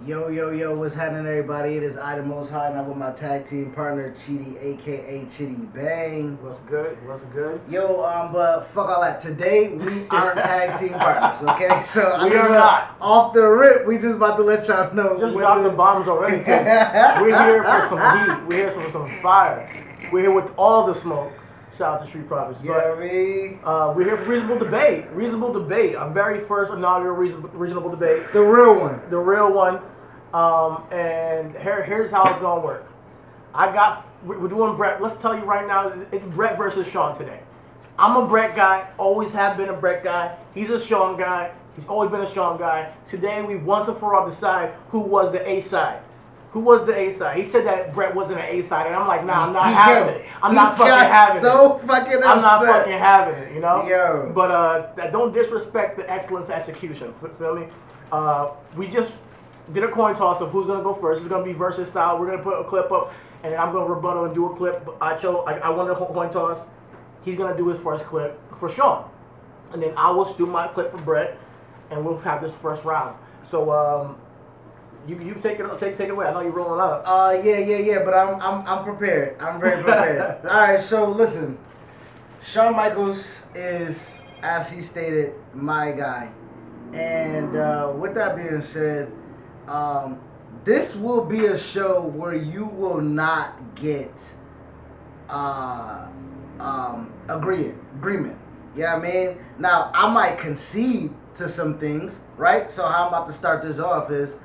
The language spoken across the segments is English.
Yo, yo, yo, what's happening, everybody? It is I, the Most High, and I'm with my tag team partner, Chitty, a.k.a. Chitty Bang. What's good? What's good? Yo, but fuck all that. Today, we aren't tag team partners, okay? So we are not. Off the rip, we just about to let y'all know. Just dropped the bombs already. We're here for some heat. We're here for some fire. We're here with all the smoke. Shout out to Street Profits. Yeah, I mean, we're here for reasonable debate. Reasonable debate. Our very first inaugural reasonable debate. The real one. The real one. And here's how it's gonna work. We're doing Bret. Let's tell you right now, it's Bret versus Shawn today. I'm a Bret guy. Always have been a Bret guy. He's a Shawn guy. He's always been a Shawn guy. Today we once and for all decide who was the A side. Who was the A side? He said that Bret wasn't an A side, and I'm like, nah, I'm not having it. I'm not fucking having it. So fucking upset. I'm not fucking having it, you know. Yo. But don't disrespect the excellence execution. Feel me? We just did a coin toss of who's gonna go first. It's gonna be Verzuz style. We're gonna put a clip up, and then I'm gonna rebuttal and do a clip. I won the coin toss. He's gonna do his first clip for Shawn, and then I will do my clip for Bret, and we'll have this first round. So you take it away. I know you're rolling up. Yeah. But I'm prepared. I'm very prepared. All right. So listen, Shawn Michaels is, as he stated, my guy, and with that being said, this will be a show where you will not get agreement. Yeah, I mean, now I might concede to some things, right? So how I'm about to start this off is,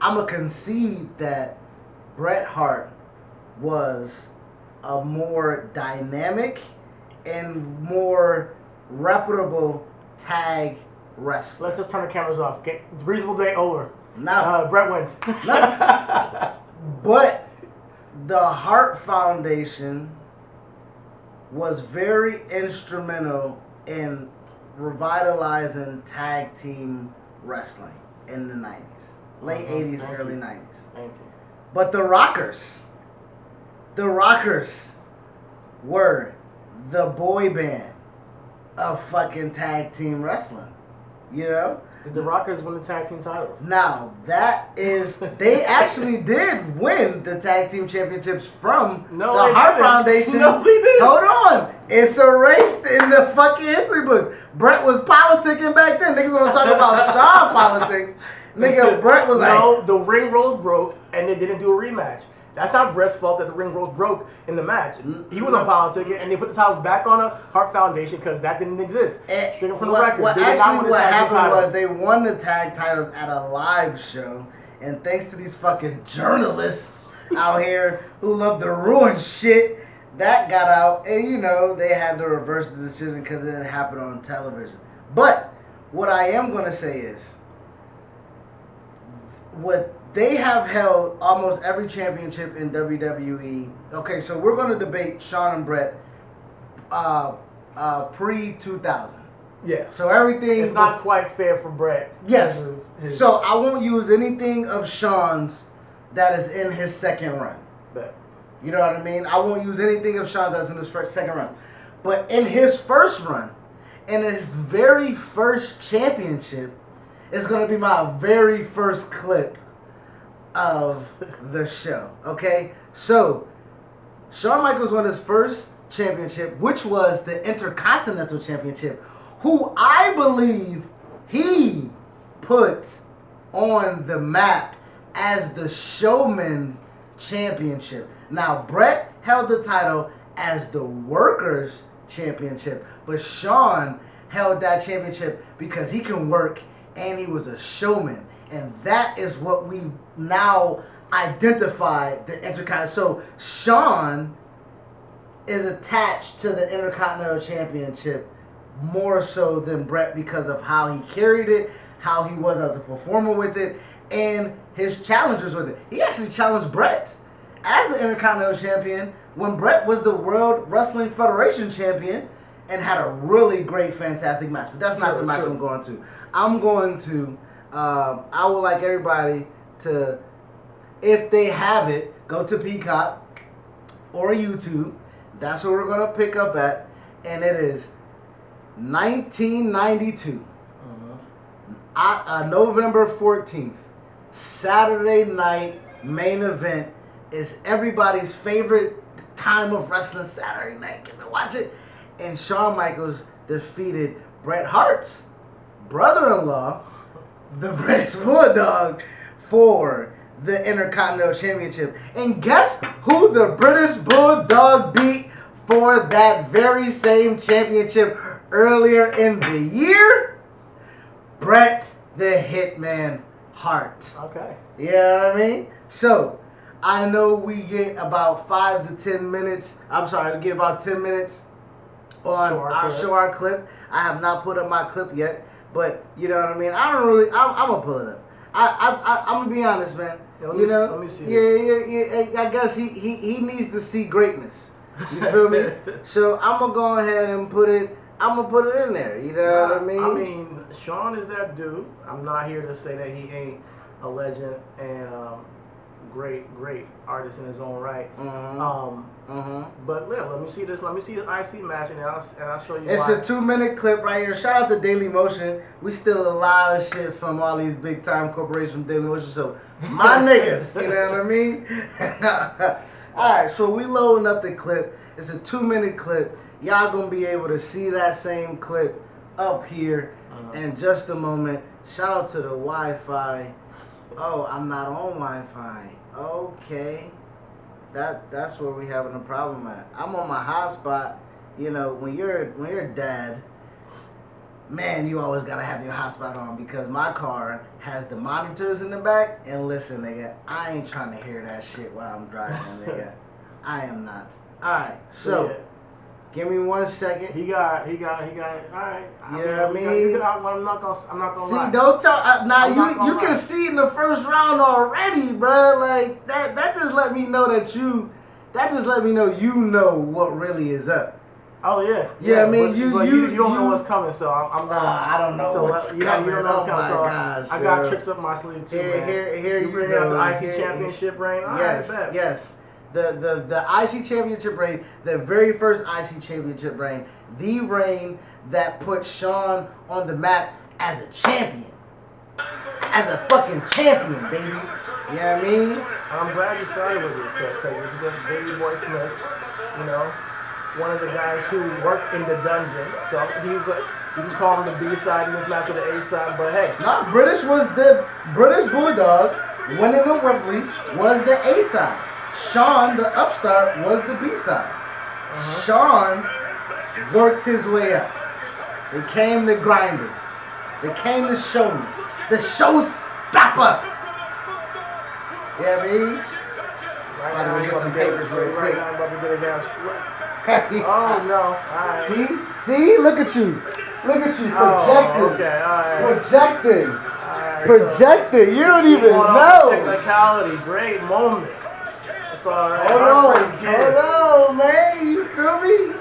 I'm gonna concede that Bret Hart was a more dynamic and more reputable tag wrestler. Let's just turn the cameras off. Okay, reasonable day over. Now, Bret wins. But the Hart Foundation was very instrumental in revitalizing tag team wrestling in the 90s. Late 80s, early 90s. Thank you. But the Rockers were the boy band of fucking tag team wrestling. You know? Did the Rockers win the tag team titles? Now, that is, they actually did win the tag team championships from the Hart Foundation. No, they didn't. Hold on. It's erased in the fucking history books. Bret was politicking back then. Niggas want to talk about Shawn politics. Nigga, Bret was no, the ring rolls broke, and they didn't do a rematch. That's not Bret's fault that the ring rolls broke in the match. He was on politicking, and they put the titles back on the Hart Foundation because that didn't exist. Straight from the record. What happened was they won the tag titles at a live show, and thanks to these fucking journalists out here who love to ruin shit, that got out, and you know, they had to reverse the decision because it didn't happen on television. But what I am going to say is, what they have held almost every championship in WWE. Okay, so we're going to debate Shawn and Bret pre-2000. Yeah. So everything... It's not quite fair for Bret. Yes. So I won't use anything of Shawn's that is in his second run. Bet. You know what I mean? I won't use anything of Shawn's that's in his second run. But in his first run, in his very first championship, it's going to be my very first clip of the show. Okay? So, Shawn Michaels won his first championship, which was the Intercontinental Championship, who I believe he put on the map as the Showman's Championship. Now, Bret held the title as the Workers' Championship, but Shawn held that championship because he can work and he was a showman. And that is what we now identify the Intercontinental. So Shawn is attached to the Intercontinental Championship more so than Bret because of how he carried it, how he was as a performer with it, and his challengers with it. He actually challenged Bret as the Intercontinental Champion when Bret was the World Wrestling Federation Champion and had a really great, fantastic match. But that's not the match I'm going to. I'm going to... I would like everybody to, if they have it, go to Peacock or YouTube. That's where we're going to pick up at. And it is 1992. November 14th. Saturday night main event is everybody's favorite time of wrestling. Saturday night, get to watch it. And Shawn Michaels defeated Bret Hart's brother-in-law, the British Bulldog, for the Intercontinental Championship. And guess who the British Bulldog beat for that very same championship earlier in the year? Bret the Hitman Hart. Okay. You know what I mean? So, I know we get about 5 to 10 minutes. I'm sorry, we get about 10 minutes on our show our clip. I have not put up my clip yet, but you know what I mean? I'm gonna pull it up. I'm gonna be honest, man. Yeah, let me see Yeah. I guess he needs to see greatness. You feel me? So I'm gonna go ahead and put it in there. You know what I mean? I mean, Shawn is that dude. I'm not here to say that he ain't a legend and great artist in his own right. But yeah, let me see this. Let me see the IC match, and I'll show you. It's a 2-minute clip right here. Shout out to Daily Motion. We steal a lot of shit from all these big time corporations from Daily Motion. So my niggas, you know what I mean? All right, so we loading up the clip. It's a 2-minute clip. Y'all gonna be able to see that same clip up here in just a moment. Shout out to the Wi-Fi. Oh, I'm not on Wi-Fi. Okay. That's where we having a problem at. I'm on my hotspot. You know, when you're dad, man, you always gotta have your hotspot on because my car has the monitors in the back. And listen, nigga, I ain't trying to hear that shit while I'm driving, nigga. I am not. All right, so. Yeah. Give me 1 second. He got. All right. Yeah, I mean, I'm not gonna see, lie. don't tell. Now you can see in the first round already, bro. Like that just let me know that you. That just let me know you know what really is up. Oh yeah. Yeah, I mean, but you don't know what's coming, so I'm gonna. I don't know what's coming. You don't know oh my gosh. I got tricks up my sleeve too, man. Here you bring go. out the IC Championship reign. Yes. The IC Championship reign, the very first IC Championship reign, the reign that put Shawn on the map as a champion. As a fucking champion, baby. You know what I mean? I'm glad you started with it, because it's good Davey Boy Smith, you know, one of the guys who worked in the dungeon. So he's like, you can call him the B side in this match or the A side, but hey. No, British Bulldog winning the Wembley was the A side. Shawn, the upstart, was the B-side. Shawn worked his way up. Became the grinder. Became the showman. The showstopper. Yeah, I mean? Right now, get some papers real quick. I'm about to get his ass. Oh, no. All right. See? Look at you. Projecting. Oh, okay. All right. Projecting. All right, Projecting. You don't even know. Technicality. Great moment. Right. Hold on, man. You feel me?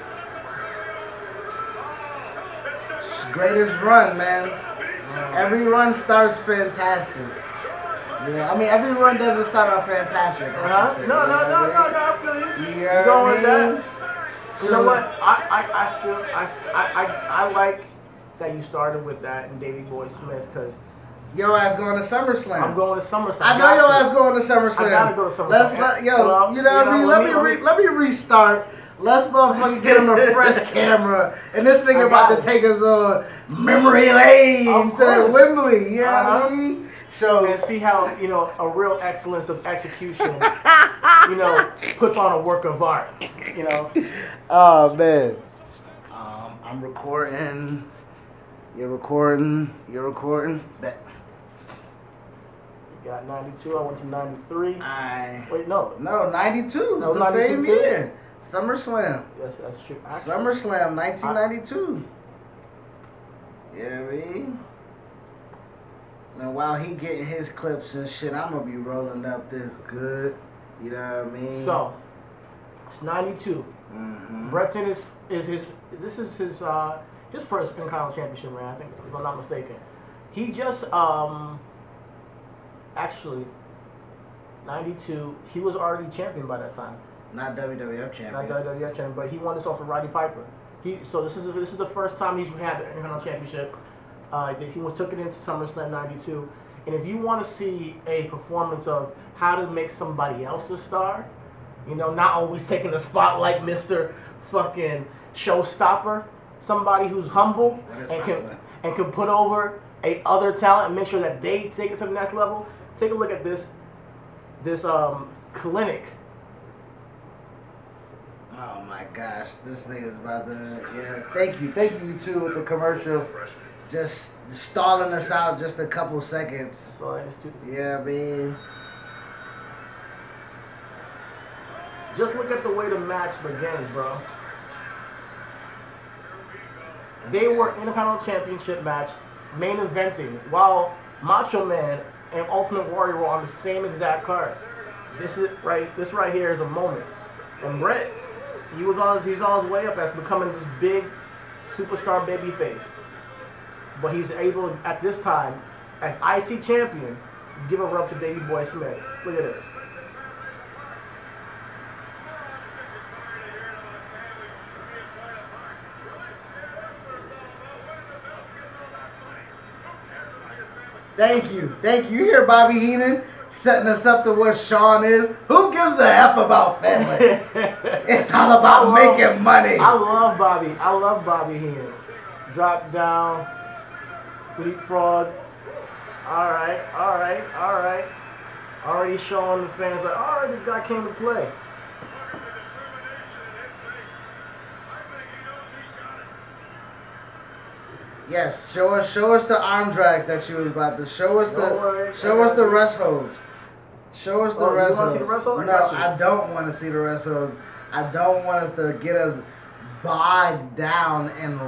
Greatest run, man. Every run starts fantastic. Yeah, I mean, every run doesn't start off fantastic. No, I feel you. You know going with that? So, you know what? I like that you started with that in Davey Boy Smith, because your ass going to SummerSlam. I'm going to SummerSlam. I know your ass going to SummerSlam. I gotta go to SummerSlam. You know what I mean? Let me restart. Let's motherfucking get him a fresh camera. And this nigga about to take us on memory lane to Wembley. You know what I mean? So, and see how, you know, a real excellence of execution, you know, puts on a work of art, you know. Oh, man. I'm recording. You're recording. Bet. You got 92. I went to 93. Wait, no. No, 92. No, It's the 92 same too? year. SummerSlam. Yes, that's true. SummerSlam 1992. Yeah, I mean. And while he getting his clips and shit, I'm gonna be rolling up this good. You know what I mean? So, it's 92. Bret's in his first Intercontinental Championship reign, I think, if I'm not mistaken. He just actually 92. He was already champion by that time. Not WWF champion. Not WWF champion, but he won this off of Roddy Piper. So this is the first time he's had the Intercontinental Championship. He took it into SummerSlam '92, And if you want to see a performance of how to make somebody else a star, you know, not always taking the spotlight, Mr. fucking showstopper, somebody who's humble and can put over a other talent and make sure that they take it to the next level. Take a look at this clinic. Oh my gosh, this nigga's about to, yeah, thank you too with the commercial. Just stalling us out just a couple seconds. Yeah, man. Just look at the way the match begins, bro. They were Intercontinental Championship match, main eventing, while Macho Man and Ultimate Warrior were on the same exact card. This right here is a moment. And Bret, he's on his way up as becoming this big superstar babyface. But he's able to, at this time, as IC champion, give a rub to Davey Boy Smith. Look at this. Thank you. You hear Bobby Heenan setting us up to what Shawn is? Who gives a F about family? It's all about making money. I love Bobby Heenan. Drop down, leapfrog. All right. Already showing the fans like, all right, this guy came to play. Yes, show us the arm drags that you was about to show us the rest holds. Show us the rest holds. No, I don't want to see the rest holds. I don't want us to get us bogged down and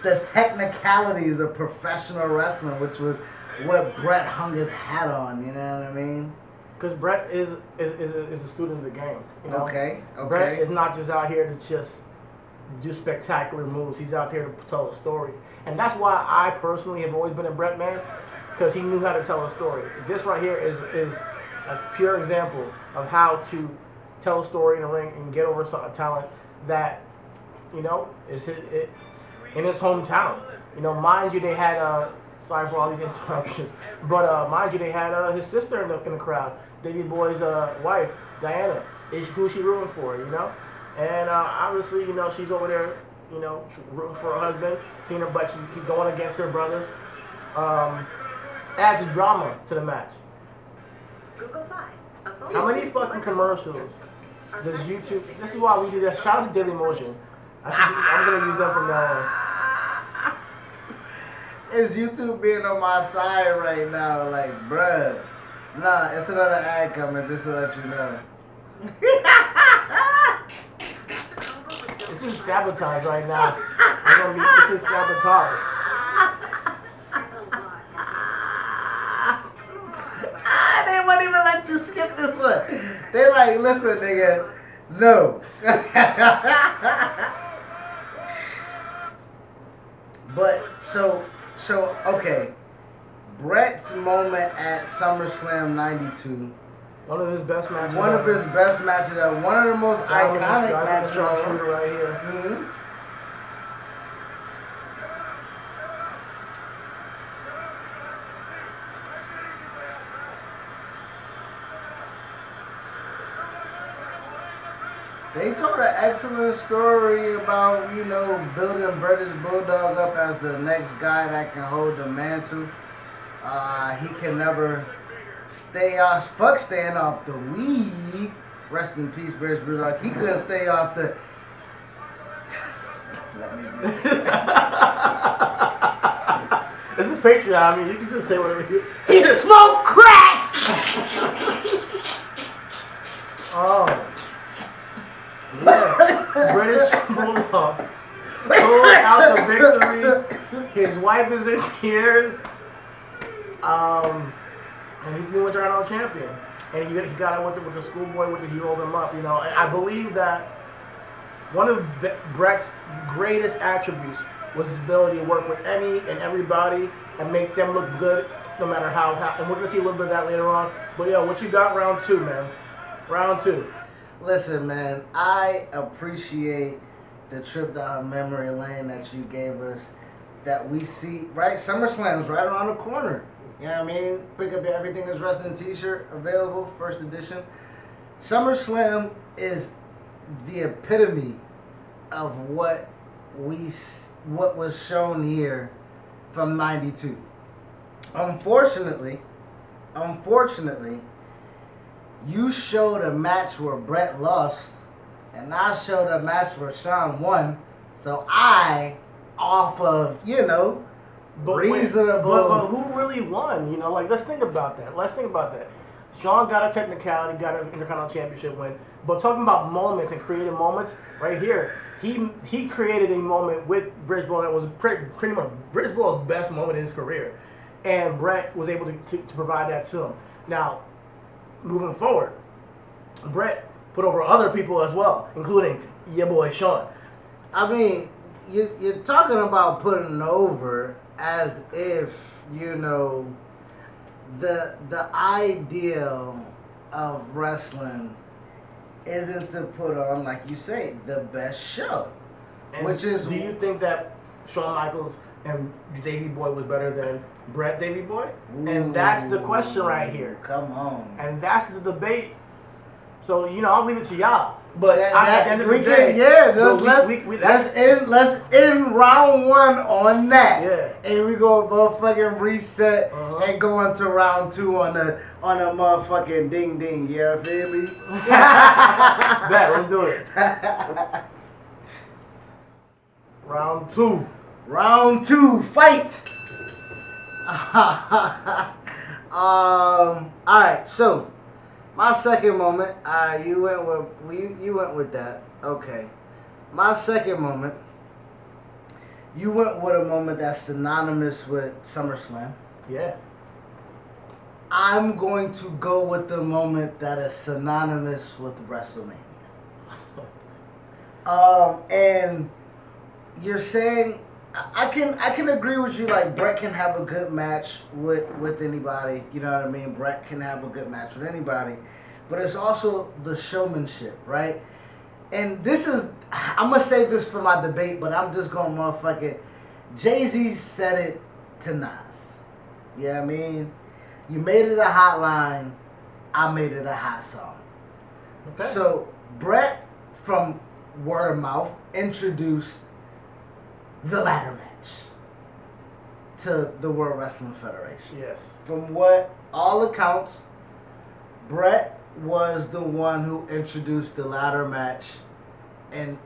the technicalities of professional wrestling, which was what Bret hung his hat on. You know what I mean? Because Bret is a student of the game. You know? Okay. Bret is not just out here to just do spectacular moves. He's out there to tell a story. And that's why I personally have always been a Bret man, because he knew how to tell a story. This right here is a pure example of how to tell a story in the ring and get over a talent that, you know, is in his hometown. You know, mind you, they had, sorry for all these interruptions, but mind you, they had his sister in the crowd. Davey Boy's wife, Diana, is who she rooting for, you know? And obviously, you know, she's over there, you know, rooting for her husband, seeing her, but she's going against her brother. Adds drama to the match. How many fucking commercials does YouTube? This is why we do this. Shout out to Dailymotion. I'm gonna use them from now on. Is YouTube being on my side right now? Like, bruh. Nah, it's another ad coming, just to let you know. This is sabotage right now. This is sabotage. They won't even let you skip this one. They like, listen, nigga, no. But so okay. Bret's moment at SummerSlam '92. One of his best matches. One of his best matches. One of the most iconic matches. Right here. Mm-hmm. They told an excellent story about, you know, building British Bulldog up as the next guy that can hold the mantle. He can never staying off the weed. Rest in peace, British Bulldog. He couldn't stay off the. Let me do this. This is Patreon. I mean, you can just say whatever you. He smoked crack. Oh. Yeah. British Bulldog pulled out the victory. His wife is in tears. And he's new Intercontinental champion. And he got it with the schoolboy, he rolled him up. You know, I believe that one of Bret's greatest attributes was his ability to work with any and everybody and make them look good, no matter how. And we're gonna see a little bit of that later on. But yo, what you got round 2, man? Round 2. Listen, man, I appreciate the trip down memory lane that you gave us. that we see, right? SummerSlam's right around the corner. You know what I mean? Pick up your Everything is Wrestling t-shirt, available, first edition. SummerSlam is the epitome of what was shown here from '92. Unfortunately, you showed a match where Bret lost, and I showed a match where Shawn won. So I, off of, reasonable. But who really won? Like, let's think about that. Shawn got a technicality, got an Intercontinental Championship win. But talking about moments and creative moments, right here, he created a moment with Brisboe that was pretty much Brisboe's best moment in his career. And Bret was able to provide that to him. Now, moving forward, Bret put over other people as well, including your boy Shawn. I mean, you're talking about putting over as if, the ideal of wrestling isn't to put on, like you say, the best show. And which is... Do you think that Shawn Michaels and Davey Boy was better than Bret Davey Boy? Ooh, and that's the question right here. Come on. And that's the debate. So, I'll leave it to y'all. But at the end of the day, let's end round one on that. Yeah. And we go motherfucking reset and go into round two on a motherfucking ding ding. You feel me? Bet, let's do it. Round two. Round two, fight. All right, so. My second moment, you went with that. Okay. My second moment, you went with a moment that's synonymous with SummerSlam. Yeah. I'm going to go with the moment that is synonymous with WrestleMania. And you're saying I can agree with you. Like, Bret can have a good match with anybody. You know what I mean? Bret can have a good match with anybody. But it's also the showmanship, right? And this is, I'm going to save this for my debate, but I'm just going to motherfucking, Jay-Z said it to Nas. You know what I mean? You made it a hot line, I made it a hot song. Okay. So, Bret, from word of mouth, introduced the ladder match to the World Wrestling Federation. Yes. From what all accounts, Bret was the one who introduced the ladder match, and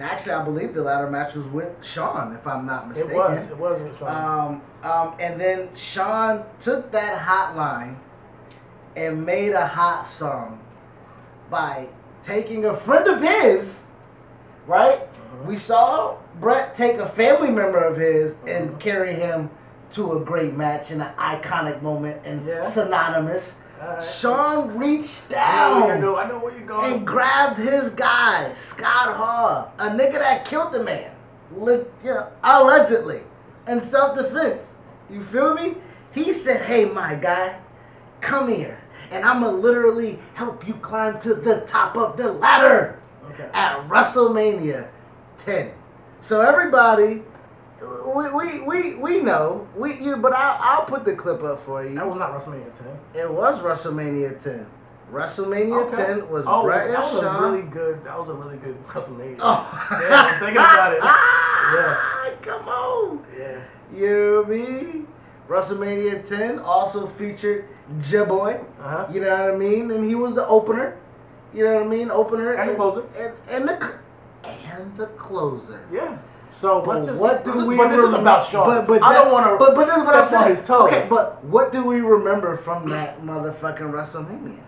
actually I believe the ladder match was with Shawn, if I'm not mistaken. It was with Shawn. And then Shawn took that hot line and made a hot song by taking a friend of his, right? We saw Bret take a family member of his and carry him to a great match and an iconic moment and synonymous. Shawn reached down I know where you're going. and grabbed his guy, Scott Hall, a nigga that killed the man, allegedly, in self-defense. You feel me? He said, "Hey, my guy, come here, and I'ma literally help you climb to the top of the ladder at WrestleMania 10. So everybody, we know, but I'll put the clip up for you. That was not WrestleMania 10. It was WrestleMania 10. WrestleMania 10 was Bret and Shawn. That was a really good WrestleMania. Oh. Yeah, I'm thinking about it. Yeah. Come on. Yeah. You know me? WrestleMania 10 also featured J-Boy. You know what I mean? And he was the opener. You know what I mean? Opener and the closer. And the closer. Yeah. So but this is about Shawn. But I don't want to. But this is what I'm saying. His toes. Okay, but what do we remember from that motherfucking WrestleMania?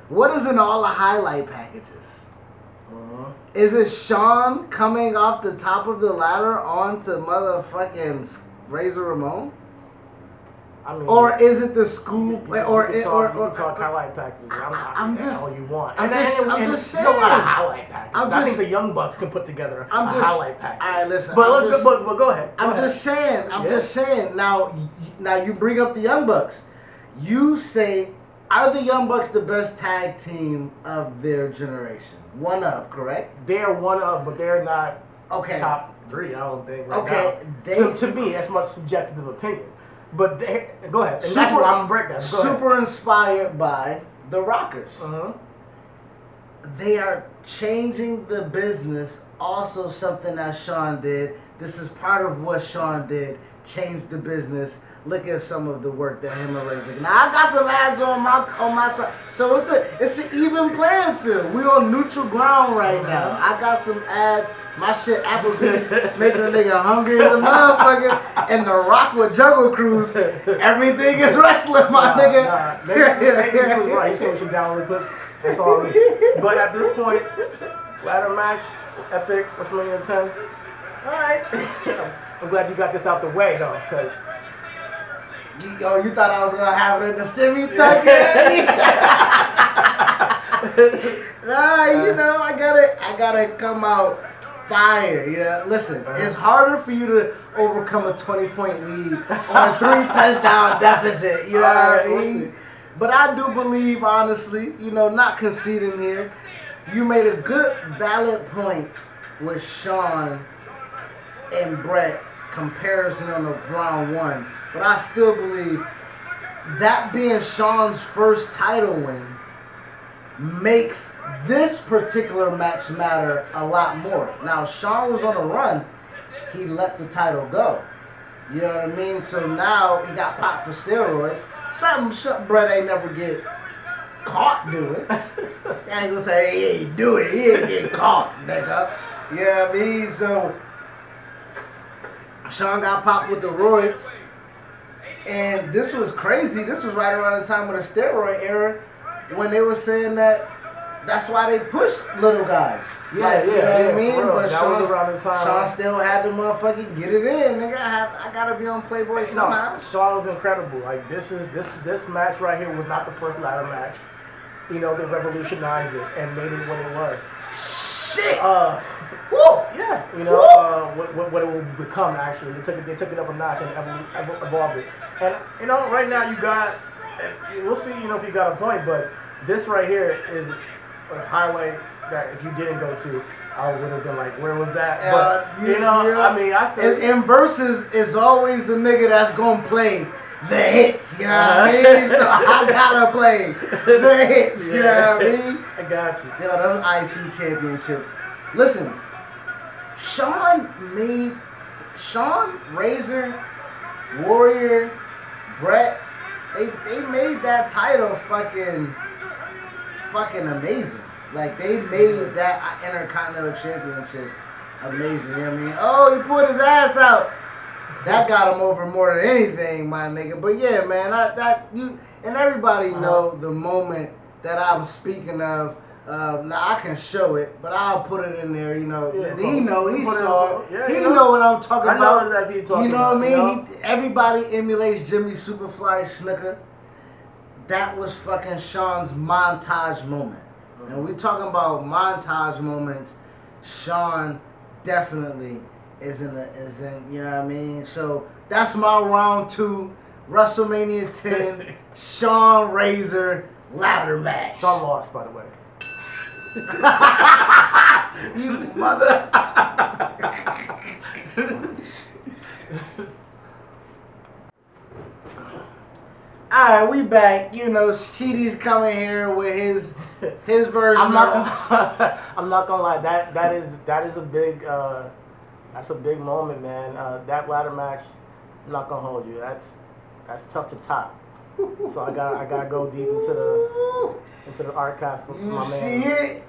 What is in all the highlight packages? Is it Shawn coming off the top of the ladder onto motherfucking Razor Ramon? I mean, or is it the scoop? You can talk highlight packages. I'm just all you want. I'm just saying. There's a lot of highlight packages. I think the Young Bucks can put together a highlight package. All right, listen. But go ahead. I'm just saying. Now you bring up the Young Bucks. You say, are the Young Bucks the best tag team of their generation? One of, correct? They're one of, but they're not top. 3. I don't think. Right Okay, now. To me, that's my subjective opinion. But go ahead. And that's what I'm gonna break down. Super inspired by the Rockers. They are changing the business. Also, something that Shawn did. This is part of what Shawn did. Change the business. Look at some of the work that him and Ray's doing. Now I got some ads on my side, so it's an even playing field. We on neutral ground right now. I got some ads. My shit, Applebee's, making a nigga hungry as a motherfucker. And the Rock with Jungle Cruise, everything is wrestling, my nigga. Maybe he was right. He's switching down the clip. That's all. But at this point, ladder match, epic. WrestleMania 10. All right. I'm glad you got this out the way though, because. Oh, you thought I was gonna have it in the semi-tuck? Nah, you know, I gotta come out fire. You know, listen, it's harder for you to overcome a 20-point lead on a 3-touchdown deficit. You know what I mean? But I do believe, honestly, you know, not conceding here, you made a good, valid point with Shawn and Bret comparison on the round 1. But I still believe that being Shawn's first title win makes this particular match matter a lot more. Now, Shawn was on a run. He let the title go. You know what I mean? So now he got popped for steroids. Something Bret ain't never get caught doing. I ain't gonna say he ain't do it. He ain't get caught, nigga. You know what I mean? So Shawn got popped with the roids. And this was crazy. This was right around the time of the steroid era when they were saying that that's why they pushed little guys. You know what I mean? But Shawn still had to motherfucking get it in. Nigga, I gotta be on Playboy somehow. Shawn was incredible. Like this match right here was not the first ladder match. You know, they revolutionized it and made it what it was. Shit. Woo! Yeah, you know what it will become. Actually, they took it up a notch and evolved it. And you know, right now you got. We'll see. You know, if you got a point, but this right here is a highlight that if you didn't go to, I would have been like, where was that? But you know, I mean, I think in Verzuz is always the nigga that's gonna play the hits. You know what I mean? So I gotta play the hits. You know what I mean? I got you. Yo, those IC championships. Listen, Shawn, Razor, Warrior, Bret, they made that title fucking amazing. Like, they made that Intercontinental Championship amazing. You know what I mean? Oh, he put his ass out. That got him over more than anything, my nigga. But yeah, man, and everybody know the moment that I'm speaking of. Now I can show it, but I'll put it in there. You know, he saw it. He know what I'm talking about. Exactly what you know what I mean? You know? Everybody emulates Jimmy Superfly Snuka. That was fucking Shawn's montage moment. And we talking about montage moments. Shawn definitely is in. You know what I mean? So that's my round 2, WrestleMania 10, Shawn Razor ladder match. Shawn lost, by the way. You mother. Alright, we back. You know, Cheaty's coming here with his version. I'm not gonna lie. That is a big that's a big moment, man. That ladder match, I'm not gonna hold you. That's tough to top. So I gotta go deep into the archive for my man.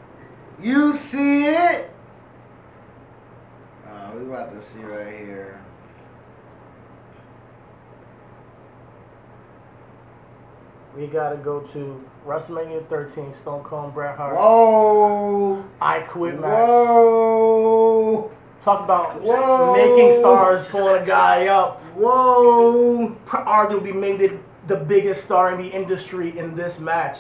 You see it? We about to see right here. We gotta go to WrestleMania 13, Stone Cold Bret Hart. Whoa! I Quit match. Whoa! Talk about making stars, pulling a guy up. Whoa! Arguably made it the biggest star in the industry in this match.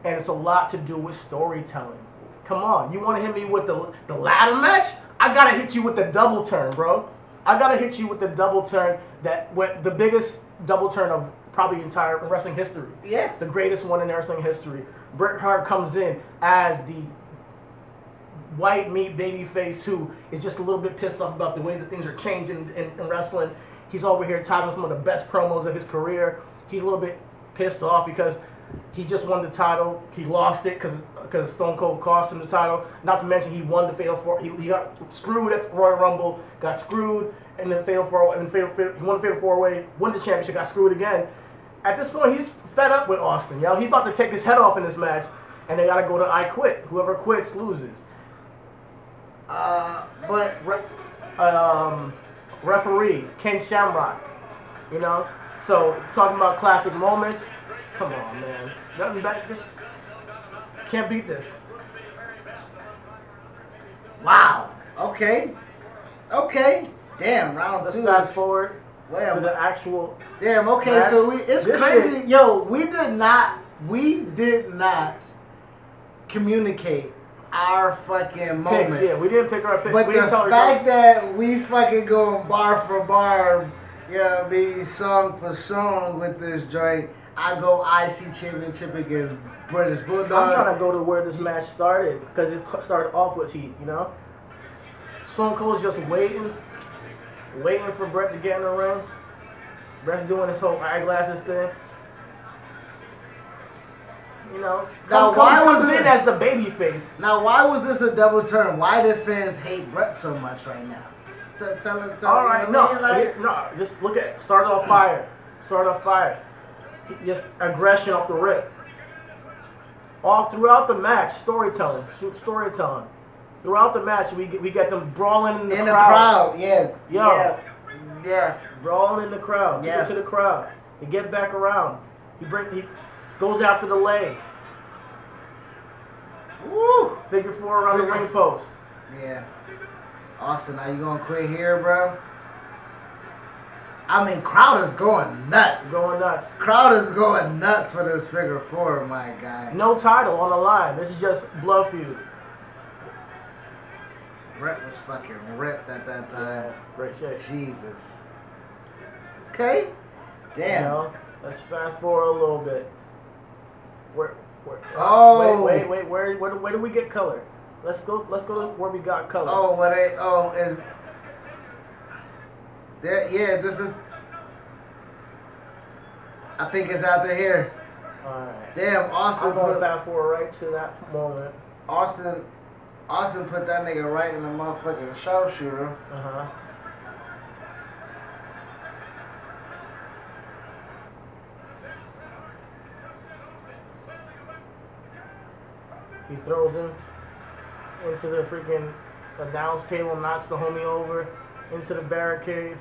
And it's a lot to do with storytelling. Come on, you want to hit me with the ladder match? I gotta hit you with the double turn, bro. I gotta hit you with the double turn the biggest double turn of probably entire wrestling history. Yeah. The greatest one in wrestling history. Bret Hart comes in as the white meat baby face who is just a little bit pissed off about the way that things are changing in wrestling. He's over here typing some of the best promos of his career. He's a little bit pissed off because he just won the title. He lost it because Stone Cold cost him the title. Not to mention he won the Fatal 4. He got screwed at the Royal Rumble, got screwed in the Fatal 4. He won the Fatal 4-Way, won the championship, got screwed again. At this point, he's fed up with Austin. You know, he's about to take his head off in this match, and they got to go to I Quit. Whoever quits loses. Referee Ken Shamrock. You know, so talking about classic moments. Come on, man. Nothing better. Just can't beat this. Wow. Okay. Damn, round Let's 2. fast forward Well, to the actual. Damn. Okay. match. So it's This crazy. shit- Yo, we did not communicate our fucking moments. Picks, yeah, we didn't pick our picks. But We the didn't tell fact that we fucking going bar for bar, you know, be song for song with this joint, I go IC championship against British Bulldog. I'm trying to go to where this match started because it started off with heat, you know? Stone Cold's just waiting for Bret to get in the ring. Bret's doing this whole eyeglasses thing. You know, Now, why comes was in it- as the baby face. Now, why was this a double turn? Why did fans hate Bret so much right now? Tell All right, you know what I mean? no, just look at start off fire. Just aggression off the rip. All throughout the match, storytelling. Throughout the match, we get them brawling in the In crowd. the crowd, yeah. Yo. Yeah. Brawling in the crowd. Yeah. To the crowd. They get back around. He goes after the leg. Woo! Figure 4 around the Figure ring f- post. Yeah. Austin, are you gonna quit here, bro? I mean, crowd is going nuts. Going nuts. Crowd is going nuts for this figure 4, my guy. No title on the line. This is just blood feud. Bret was fucking ripped at that time. Great shape. Jesus. Okay. Damn. You know, let's fast forward a little bit. Where? Oh. Wait. Where do we get color? Let's go to where we got color. Is there? Yeah, I think it's out there here. All right. Damn, Austin I'm going put fast forward right to that moment. Austin put that nigga right in the motherfucking sharpshooter. Uh-huh. He throws him into the freaking announce table, knocks the homie over into the barricade.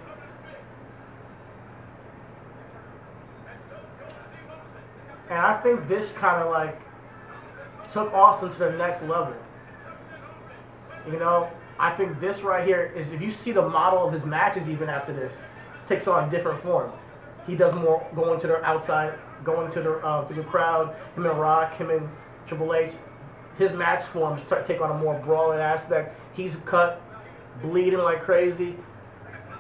And I think this kind of like took Austin to the next level. You know, I think this right here is, if you see the model of his matches even after this, takes on a different form. He does more going to the outside, going to the crowd. Him and Rock, him and Triple H, his match forms take on a more brawling aspect. He's cut, bleeding like crazy.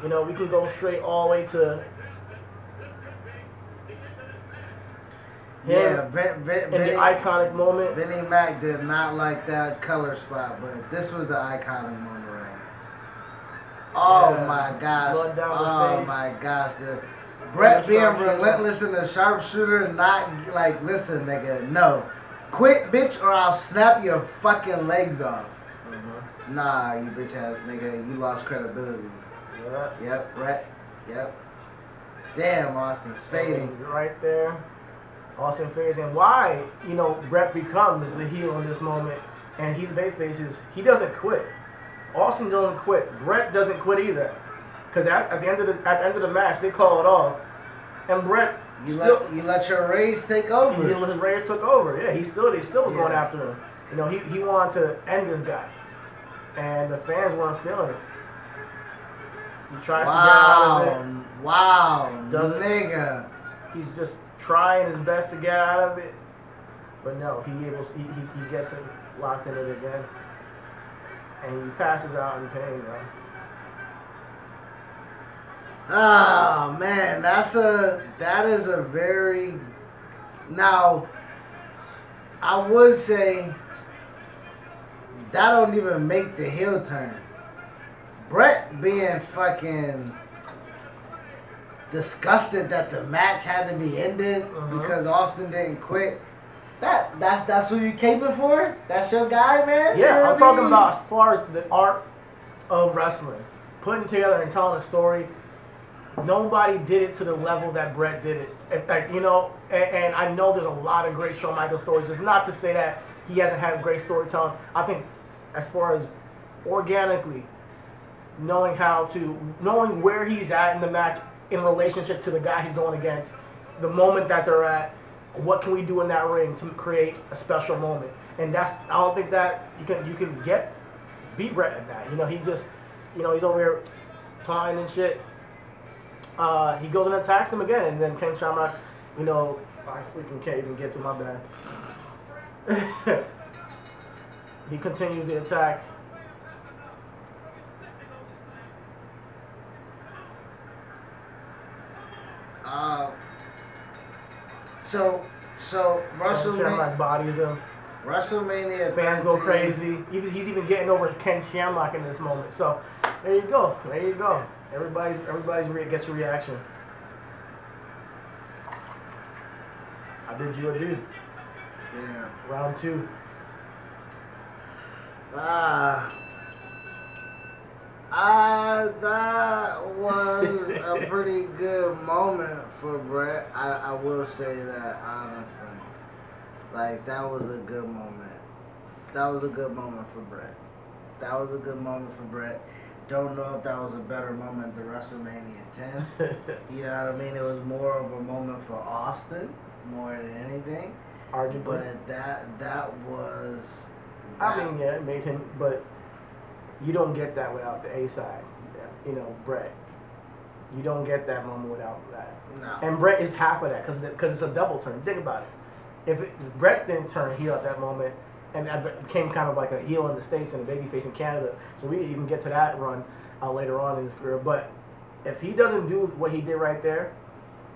You know, we can go straight all the way to Yeah, in the iconic moment. Vinnie Mac did not like that color spot, but this was the iconic moment right here. Oh Yeah. my gosh. Blood down the Oh face. my gosh. Bret being Sharpshooter. relentless in the sharpshooter, not like, listen, nigga, no. Quit, bitch, or I'll snap your fucking legs off. Mm-hmm. Nah, you bitch ass nigga, you lost credibility. Yeah. Yep, Bret. Yep. Damn, Austin's fading. Right there. Austin fades. And why, you know, Bret becomes the heel in this moment, and he's babyface, he doesn't quit. Austin doesn't quit. Bret doesn't quit either. Because at the end of the match, they call it off, and Bret You let your rage take over. his rage took over. Yeah, he still was going Yeah. after him. You know, he wanted to end this guy, and the fans weren't feeling it. He tries to get out of it. Wow, Doesn't- nigga. He's just trying his best to get out of it, but no, he gets him locked in it again, and he passes out in pain, though. Oh man, that is a very, now I would say that don't even make the heel turn. Bret being fucking disgusted that the match had to be ended because Austin didn't quit. That's who you caping for? That's your guy, man? Yeah, You know I'm what talking I mean? about as far as the art of wrestling, putting together and telling a story. Nobody did it to the level that Bret did it. In fact, you know, and I know there's a lot of great Shawn Michaels stories. It's not to say that he hasn't had great storytelling. I think as far as organically knowing where he's at in the match in relationship to the guy he's going against, the moment that they're at, what can we do in that ring to create a special moment? And I don't think that you can beat Bret at that. You know, he's over here taunting and shit. He goes and attacks him again, and then Ken Shamrock, you know, I freaking can't even get to my bad. He continues the attack. So Shamrock bodies him. WrestleMania Fans go 13. crazy. He's even getting over Ken Shamrock in this moment. So there you go. Everybody gets a reaction. I did you a dude. Yeah. Round 2. That was a pretty good moment for Bret. I will say that honestly. Like, that was a good moment. That was a good moment for Bret. Don't know if that was a better moment than WrestleMania 10. You know what I mean? It was more of a moment for Austin, more than anything. Arguably. But that was... I mean, yeah, it made him, but you don't get that without the A side. You know, Bret. You don't get that moment without that. No. And Bret is half of that because it's a double turn. Think about it. If Bret didn't turn heel at that moment, and became kind of like a heel in the States and a babyface in Canada, so we even get to that run later on in his career. But if he doesn't do what he did right there,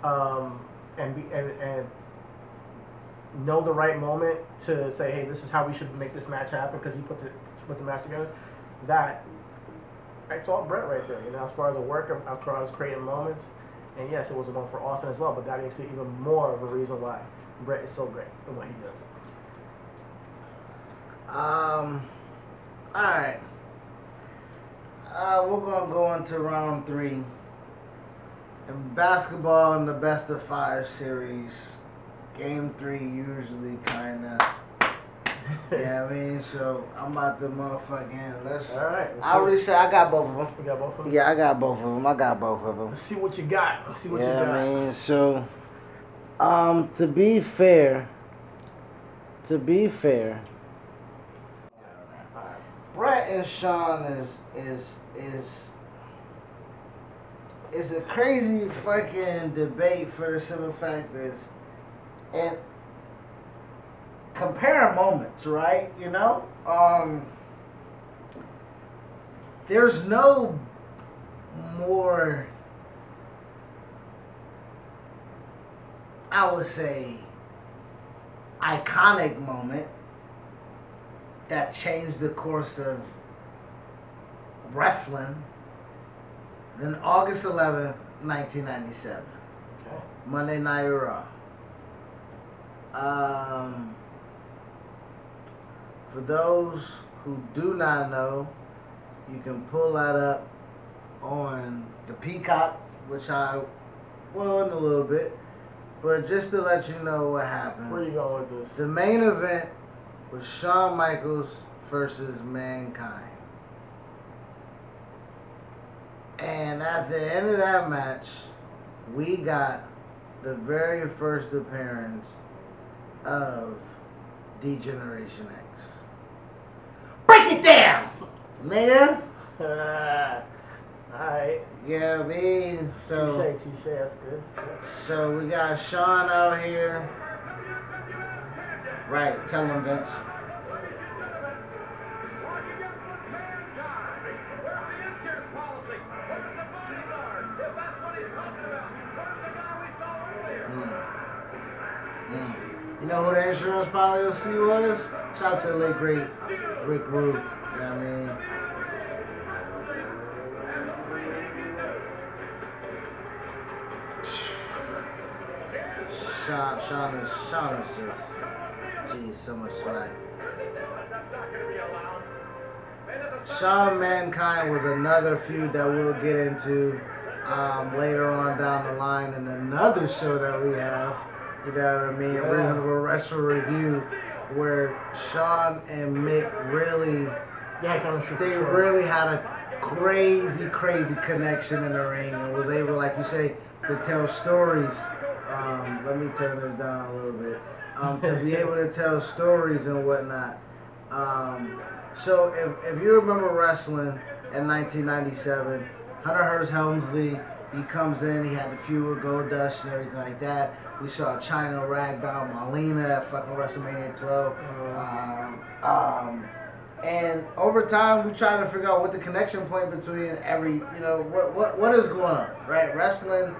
and know the right moment to say, hey, this is how we should make this match happen because he put the match together, that's all Bret right there. You know, as far as the work, as far as creating moments, and yes, it was one for Austin as well, but that makes it even more of a reason why Bret is so great in what he does. Alright. We're gonna go into round 3. In basketball, in the best of 5 series, game 3 usually kinda. Yeah, I mean, so I'm about to motherfucking Alright. I already said I got both of them. You got both of them? Yeah, I got both of them. Let's see what you got. Yeah, I mean, so to be fair, Bret and Shawn is a crazy fucking debate for the simple fact is, and compare moments, right? You know, there's no more, I would say, iconic moment that changed the course of wrestling than August 11th, 1997. Okay. Monday Night Raw. For those who do not know, you can pull that up on the Peacock, which I will in a little bit. But just to let you know what happened. Where are you going with this? The main event was Shawn Michaels versus Mankind. And at the end of that match, we got the very first appearance of D-Generation X. Break it down, nigga. Alright. Yeah, I mean, so. Touche, that's good. So we got Shawn out here. Right, tell him, Vince. You know who the insurance policy was? Shout out to the late great Rick Rude. You know what I mean? Shawn is just, geez, so much swag. Shawn Mankind was another feud that we'll get into later on down the line in another show that we have. You know what I mean? Yeah. Reasonable Retro Review, where Shawn and Mick really, they really had a crazy connection in the ring and was able, like you say, to tell stories. Let me turn this down a little bit. To be able to tell stories and whatnot. So if you remember wrestling in 1997, Hunter Hearst Helmsley, he comes in, he had the feud with Goldust and everything like that. We saw China Ragdoll Molina at fucking WrestleMania 12. And over time, we tried to figure out what the connection point between every, what is going on, right? Wrestling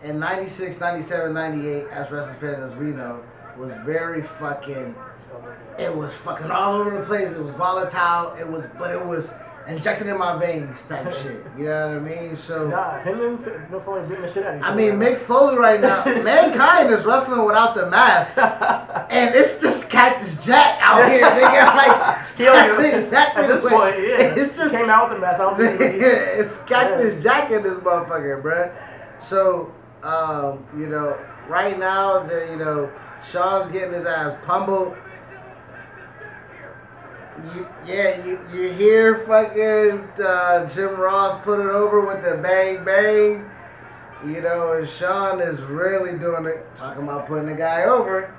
in 96, 97, 98, as wrestling fans as we know, was very fucking, it was fucking all over the place. It was volatile. But it was injected in my veins type shit. You know what I mean? So him and Mick Foley beating the shit out of each other. I mean, Mick Foley right now, Mankind is wrestling without the mask, and it's just Cactus Jack out here, nigga. Like that's exactly at this point, yeah. It's just he came out with the mask. I don't think it's Cactus Jack in this motherfucker, bruh. So right now, Shawn's getting his ass pummeled. You hear fucking Jim Ross put it over with the bang bang, and Shawn is really doing it, talking about putting the guy over.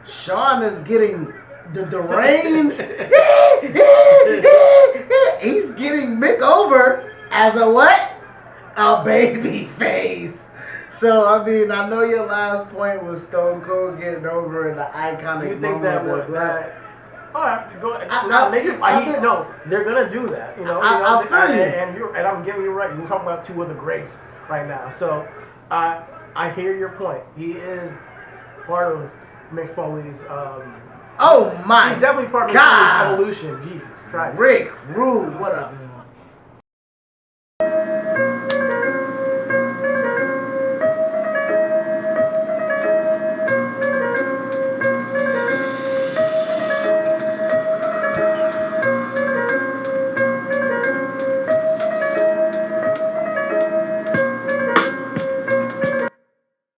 Shawn is getting the range. He's getting Mick over as a what? A baby face. So, I mean, I know your last point was Stone Cold getting over in the iconic you think moment. All right, go ahead. No, they're gonna do that. I feel you. And I'm giving you right. You're talking about two of the greats right now. So, I hear your point. He is part of Mick Foley's. Oh my! He's definitely part of Mick Foley's evolution. Jesus Christ. Rick Rude, what a